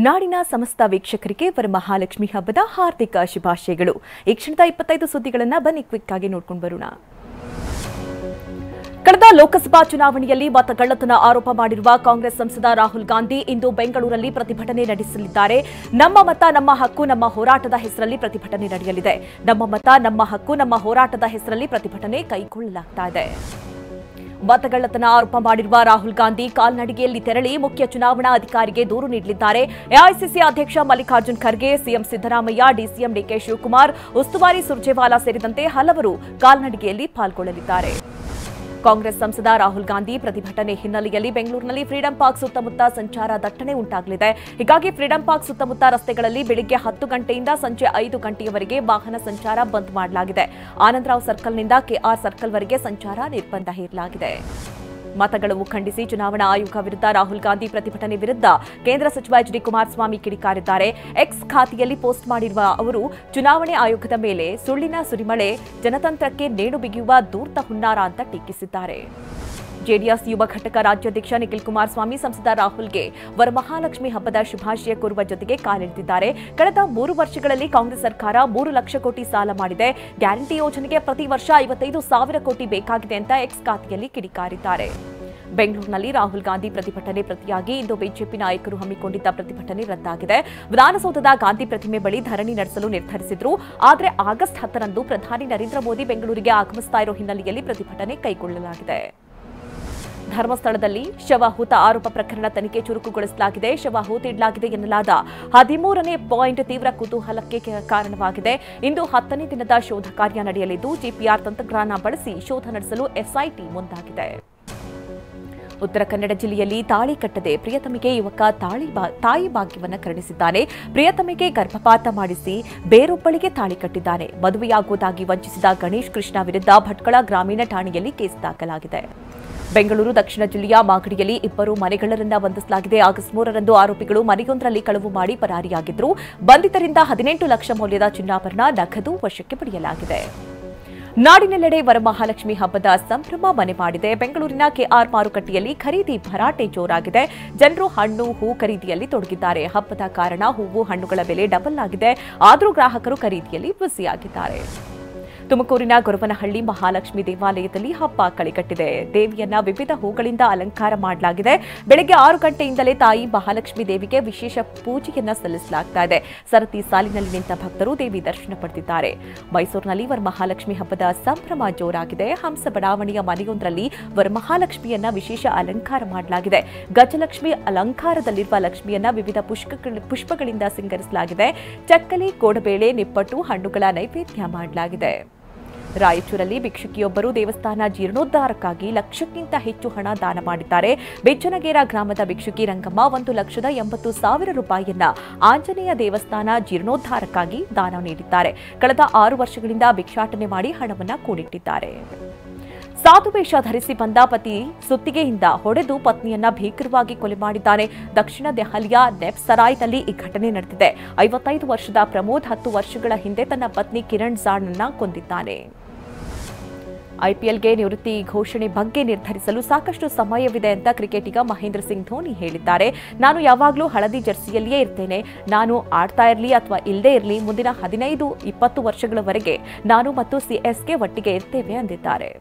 ನಾಡಿನ ಸಮಸ್ತ ವೀಕ್ಷಕರಿಗೆ ವರಮಹಾಲಕ್ಷ್ಮಿ ಹಬ್ಬದ ಹಾರ್ದಿಕ ಶುಭಾಶಯಗಳು. ಈ ಕ್ಷಣದ 25 ಸುದ್ದಿಗಳನ್ನು ಬನ್ನಿ ಕ್ವಿಕ್ ಆಗಿ ನೋಡ್ಕೊಂಡು ಬರೋಣ. ಕಳೆದ ಲೋಕಸಭಾ ಚುನಾವಣೆಯಲ್ಲಿ ಮತಗಳ್ಳತನ ಆರೋಪ ಮಾಡಿರುವ ಕಾಂಗ್ರೆಸ್ ಸಂಸದ ರಾಹುಲ್ ಗಾಂಧಿ ಇಂದು ಬೆಂಗಳೂರಲ್ಲಿ ಪ್ರತಿಭಟನೆ ನಡೆಸಲಿದ್ದಾರೆ. ನಮ್ಮ ಮತ ನಮ್ಮ ಹಕ್ಕು ನಮ್ಮ ಹೋರಾಟದ ಹೆಸರಲ್ಲಿ ಪ್ರತಿಭಟನೆ ನಡೆಯಲಿದೆ. ನಮ್ಮ ಮತ ನಮ್ಮ ಹಕ್ಕು ನಮ್ಮ ಹೋರಾಟದ ಹೆಸರಲ್ಲಿ ಪ್ರತಿಭಟನೆ ಕೈಗೊಳ್ಳಲಾಗ್ತಾ ಇದೆ. ಮತಗಳ್ಳತನ ಆರೋಪ ಮಾಡಿರುವ ರಾಹುಲ್ ಗಾಂಧಿ ಕಾಲ್ನಡಿಗೆಯಲ್ಲಿ ತೆರಳಿ ಮುಖ್ಯ ಚುನಾವಣಾ ಅಧಿಕಾರಿಗೆ ದೂರು ನೀಡಲಿದ್ದಾರೆ. ಎಐಸಿಸಿ ಅಧ್ಯಕ್ಷ ಮಲ್ಲಿಕಾರ್ಜುನ್ ಖರ್ಗೆ, ಸಿಎಂ ಸಿದ್ದರಾಮಯ್ಯ, ಡಿಸಿಎಂ ಡಿಕೆ ಶಿವಕುಮಾರ್, ಉಸ್ತುವಾರಿ ಸುರ್ಜೇವಾಲಾ ಸೇರಿದಂತೆ ಹಲವರು ಕಾಲ್ನಡಿಗೆಯಲ್ಲಿ ಪಾಲ್ಗೊಳ್ಳಲಿದ್ದಾರೆ. ಕಾಂಗ್ರೆಸ್ ಸಂಸದ ರಾಹುಲ್ ಗಾಂಧಿ ಪ್ರತಿಭಟನೆ ಹಿನ್ನೆಲೆಯಲ್ಲಿ ಬೆಂಗಳೂರಿನಲ್ಲಿ ಫ್ರೀಡಂ ಪಾರ್ಕ್ ಸುತ್ತಮುತ್ತ ಸಂಚಾರ ದಟ್ಟಣೆ ಉಂಟಾಗಲಿದೆ. ಹೀಗಾಗಿ ಫ್ರೀಡಂ ಪಾರ್ಕ್ ಸುತ್ತಮುತ್ತ ರಸ್ತೆಗಳಲ್ಲಿ ಬೆಳಿಗ್ಗೆ 10 ಗಂಟೆಯಿಂದ ಸಂಜೆ 5 ಗಂಟೆಯವರೆಗೆ ವಾಹನ ಸಂಚಾರ ಬಂದ್ ಮಾಡಲಾಗಿದೆ. ಆನಂದರಾವ್ ಸರ್ಕಲ್ನಿಂದ ಕೆಆರ್ ಸರ್ಕಲ್ವರೆಗೆ ಸಂಚಾರ ನಿರ್ಬಂಧ ಹೇರಲಾಗಿದೆ. ಮತಗಳವು ಖಂಡಿಸಿ ಚುನಾವಣಾ ಆಯೋಗ ವಿರುದ್ಧ ರಾಹುಲ್ ಗಾಂಧಿ ಪ್ರತಿಭಟನೆ ವಿರುದ್ಧ ಕೇಂದ್ರ ಸಚಿವ ಎಚ್ ಡಿ ಕುಮಾರಸ್ವಾಮಿ ಕಿಡಿಕಾರಿದ್ದಾರೆ. ಎಕ್ಸ್ ಖಾತೆಯಲ್ಲಿ ಪೋಸ್ಟ್ ಮಾಡಿರುವ ಅವರು ಚುನಾವಣೆ ಆಯೋಗದ ಮೇಲೆ ಸುಳ್ಳಿನ ಸುರಿಮಳೆ, ಜನತಂತ್ರಕ್ಕೆ ನೇಣು ಬಿಗಿಯುವ ಧೂರ್ತ ಹುನ್ನಾರ ಅಂತ ಟೀಕಿಸಿದ್ದಾರೆ. ಜೆಡಿಎಸ್ ಯುವ ಘಟಕ ರಾಜ್ಯಾಧ್ಯಕ್ಷ ನಿಖಿಲ್ ಕುಮಾರಸ್ವಾಮಿ ಸಂಸದ ರಾಹುಲ್ಗೆ ವರಮಹಾಲಕ್ಷ್ಮಿ ಹಬ್ಬದ ಶುಭಾಶಯ ಕೋರುವ ಜೊತೆಗೆ ಕಾಲೆಳೆದಿದ್ದಾರೆ. ಕಳೆದ 3 ವರ್ಷಗಳಲ್ಲಿ ಕಾಂಗ್ರೆಸ್ ಸರ್ಕಾರ 3 ಲಕ್ಷ ಕೋಟಿ ಸಾಲ ಮಾಡಿದೆ. ಗ್ಯಾರಂಟಿ ಯೋಜನೆಗೆ ಪ್ರತಿ ವರ್ಷ 55,000 ಕೋಟಿ ಬೇಕಾಗಿದೆ ಅಂತ ಎಕ್ಸ್ ಖಾತೆಯಲ್ಲಿ ಕಿಡಿಕಾರಿದ್ದಾರೆ. ಬೆಂಗಳೂರಿನಲ್ಲಿ ರಾಹುಲ್ ಗಾಂಧಿ ಪ್ರತಿಭಟನೆ ಪ್ರತಿಯಾಗಿ ಇಂದು ಬಿಜೆಪಿ ನಾಯಕರು ಹಮ್ಮಿಕೊಂಡಿದ್ದ ಪ್ರತಿಭಟನೆ ರದ್ದಾಗಿದೆ. ವಿಧಾನಸೌಧದ ಗಾಂಧಿ ಪ್ರತಿಮೆ ಬಳಿ ಧರಣಿ ನಡೆಸಲು ನಿರ್ಧರಿಸಿದ್ರು. ಆದರೆ ಆಗಸ್ಟ್ 10ರಂದು ಪ್ರಧಾನಿ ನರೇಂದ್ರ ಮೋದಿ ಬೆಂಗಳೂರಿಗೆ ಆಗಮಿಸ್ತಾ ಇರೋ ಹಿನ್ನೆಲೆಯಲ್ಲಿ ಪ್ರತಿಭಟನೆ ಕೈಗೊಳ್ಳಲಾಗಿದೆ. ಧರ್ಮಸ್ಥಳದಲ್ಲಿ ಶವ ಹೂತ ಆರೋಪ ಪ್ರಕರಣ ತನಿಖೆ ಚುರುಕುಗೊಳಿಸಲಾಗಿದೆ. ಶವ ಹೂತಿಡಲಾಗಿದೆ ಎನ್ನಲಾದ 13ನೇ ಪಾಯಿಂಟ್ ತೀವ್ರ ಕುತೂಹಲಕ್ಕೆ ಕಾರಣವಾಗಿದೆ. ಇಂದು 10ನೇ ದಿನದ ಶೋಧ ಕಾರ್ಯ ನಡೆಯಲಿದ್ದು ಜಿಪಿಆರ್ ತಂತ್ರಜ್ಞಾನ ಬಳಸಿ ಶೋಧ ನಡೆಸಲು ಎಸ್ಐಟಿ ಮುಂದಾಗಿದೆ. ಉತ್ತರ ಕನ್ನಡ ಜಿಲ್ಲೆಯಲ್ಲಿ ತಾಳಿ ಕಟ್ಟದೆ ಪ್ರಿಯತಮೆಗೆ ಯುವಕ ತಾಯಿ ಭಾಗ್ಯವನ್ನು ಕರುಣಿಸಿದ್ದಾನೆ. ಪ್ರಿಯತಮೆಗೆ ಗರ್ಭಪಾತ ಮಾಡಿಸಿ ಬೇರೊಬ್ಬಳಿಗೆ ತಾಳಿ ಕಟ್ಟಿದ್ದಾನೆ. ಮದುವೆಯಾಗುವುದಾಗಿ ವಂಚಿಸಿದ ಗಣೇಶ್ ಕೃಷ್ಣ ವಿರುದ್ಧ ಭಟ್ಕಳ ಗ್ರಾಮೀಣ ಠಾಣೆಯಲ್ಲಿ ಕೇಸ್ ದಾಖಲಾಗಿದೆ. ಬೆಂಗಳೂರು ದಕ್ಷಿಣ ಜಿಲ್ಲೆಯ ಮಾಗಡಿಯಲ್ಲಿ 2 ಮನೆಗಳ್ಳರನ್ನ ಬಂಧಿಸಲಾಗಿದೆ. ಆಗಸ್ಟ್ 3ರಂದು ಆರೋಪಿಗಳು ಮನೆಯೊಂದರಲ್ಲಿ ಕಳವು ಮಾಡಿ ಪರಾರಿಯಾಗಿದ್ದರು. ಬಂಧಿತರಿಂದ 18 ಲಕ್ಷ ಮೌಲ್ಯದ ಚಿನ್ನಾಭರಣ, ನಗದು ವಶಕ್ಕೆ ಪಡೆಯಲಾಗಿದೆ. ನಾಡಿನೆಲ್ಲೆಡೆ ವರಮಹಾಲಕ್ಷ್ಮಿ ಹಬ್ಬದ ಸಂಭ್ರಮ ಮನೆ ಮಾಡಿದೆ. ಬೆಂಗಳೂರಿನ ಕೆಆರ್ ಮಾರುಕಟ್ಟೆಯಲ್ಲಿ ಖರೀದಿ ಭರಾಟೆ ಜೋರಾಗಿದೆ. ಜನರು ಹಣ್ಣು, ಹೂ ಖರೀದಿಯಲ್ಲಿ ತೊಡಗಿದ್ದಾರೆ. ಹಬ್ಬದ ಕಾರಣ ಹೂವು, ಹಣ್ಣುಗಳ ಬೆಲೆ ಡಬಲ್ ಆಗಿದೆ. ಆದರೂ ಗ್ರಾಹಕರು ಖರೀದಿಯಲ್ಲಿ ಬ್ಯುಸಿಯಾಗಿದ್ದಾರೆ. ತುಮಕೂರಿನ ಗೊರವನಹಳ್ಳಿ ಮಹಾಲಕ್ಷ್ಮಿ ದೇವಾಲಯದಲ್ಲಿ ಹಬ್ಬ ಕಳೆಗಟ್ಟಿದೆ. ದೇವಿಯನ್ನ ವಿವಿಧ ಹೂಗಳಿಂದ ಅಲಂಕಾರ ಮಾಡಲಾಗಿದೆ. ಬೆಳಗ್ಗೆ 6 ಗಂಟೆಯಿಂದಲೇ ತಾಯಿ ಮಹಾಲಕ್ಷ್ಮಿ ದೇವಿಗೆ ವಿಶೇಷ ಪೂಜೆಯನ್ನ ಸಲ್ಲಿಸಲಾಗ್ತಾ ಇದೆ. ಸರತಿ ಸಾಲಿನಲ್ಲಿ ನಿಂತ ಭಕ್ತರು ದೇವಿ ದರ್ಶನ ಪಡೆದಿದ್ದಾರೆ. ಮೈಸೂರಿನಲ್ಲಿ ವರಮಹಾಲಕ್ಷ್ಮಿ ಹಬ್ಬದ ಸಂಭ್ರಮ ಜೋರಾಗಿದೆ. ಹಂಸ ಬಡಾವಣೆಯ ಮನೆಯೊಂದರಲ್ಲಿ ವರಮಹಾಲಕ್ಷ್ಮಿಯನ್ನ ವಿಶೇಷ ಅಲಂಕಾರ ಮಾಡಲಾಗಿದೆ. ಗಜಲಕ್ಷ್ಮಿ ಅಲಂಕಾರದಲ್ಲಿರುವ ಲಕ್ಷ್ಮಿಯನ್ನ ವಿವಿಧ ಪುಷ್ಪಗಳಿಂದ ಸಿಂಗರಿಸಲಾಗಿದೆ. ಚಕ್ಕಲಿ, ಕೋಡಬೇಳೆ, ನಿಪ್ಪಟ್ಟು, ಹಣ್ಣುಗಳ ನೈವೇದ್ಯ ಮಾಡಲಾಗಿದೆ. ರಾಯಚೂರಲ್ಲಿ ಭಿಕ್ಷುಕಿಯೊಬ್ಬರು ದೇವಸ್ಥಾನ ಜೀರ್ಣೋದ್ಧಾರಕ್ಕಾಗಿ 1 ಲಕ್ಷಕ್ಕಿಂತ ಹೆಚ್ಚು ಹಣ ದಾನ ಮಾಡಿದ್ದಾರೆ. ಬೆಚ್ಚನಗೇರ ಗ್ರಾಮದ ಭಿಕ್ಷುಕಿ ರಂಗಮ್ಮ 1,80,000 ರೂಪಾಯಿಯನ್ನ ಆಂಜನೇಯ ದೇವಸ್ಥಾನ ಜೀರ್ಣೋದ್ಧಾರಕ್ಕಾಗಿ ದಾನ ನೀಡಿದ್ದಾರೆ. ಕಳೆದ 6 ವರ್ಷಗಳಿಂದ ಭಿಕ್ಷಾಟನೆ ಮಾಡಿ ಹಣವನ್ನ ಕೂಡಿಟ್ಟಿದ್ದಾರೆ. ಸಾಧುವೇಷ ಧರಿಸಿ ಬಂದ ಪತಿ ಸುತ್ತಿಗೆಯಿಂದ ಹೊಡೆದು ಪತ್ನಿಯನ್ನ ಭೀಕರವಾಗಿ ಕೊಲೆ ಮಾಡಿದ್ದಾನೆ. ದಕ್ಷಿಣ ದೆಹಲಿಯ ನೆಪ್ಸರಾಯ್ನಲ್ಲಿ ಈ ಘಟನೆ ನಡೆದಿದೆ. 55 ವರ್ಷದ ಪ್ರಮೋದ್ 10 ವರ್ಷಗಳ ಹಿಂದೆ ತನ್ನ ಪತ್ನಿ ಕಿರಣ್ ಜಾಣ್‌ನನ್ನ ಕೊಂದಿದ್ದಾನೆ. ಐಪಿಎಲ್ಗೆ ನಿವೃತ್ತಿ ಘೋಷಣೆ ಬಗ್ಗೆ ನಿರ್ಧರಿಸಲು ಸಾಕಷ್ಟು ಸಮಯವಿದೆ ಅಂತ ಕ್ರಿಕೆಟಿಗ ಮಹೇಂದ್ರ ಸಿಂಗ್ ಧೋನಿ ಹೇಳಿದ್ದಾರೆ. ನಾನು ಯಾವಾಗಲೂ ಹಳದಿ ಜರ್ಸಿಯಲ್ಲಿಯೇ ಇರ್ತೇನೆ. ನಾನು ಆಡ್ತಾ ಇರಲಿ ಅಥವಾ ಇಲ್ಲದೇ ಇರಲಿ, ಮುಂದಿನ 15-20 ವರ್ಷಗಳವರೆಗೆ ನಾನು ಮತ್ತು ಸಿಎಸ್ಕೆ ಒಟ್ಟಿಗೆ ಇರ್ತೇವೆ ಎಂದಿದ್ದಾರೆ.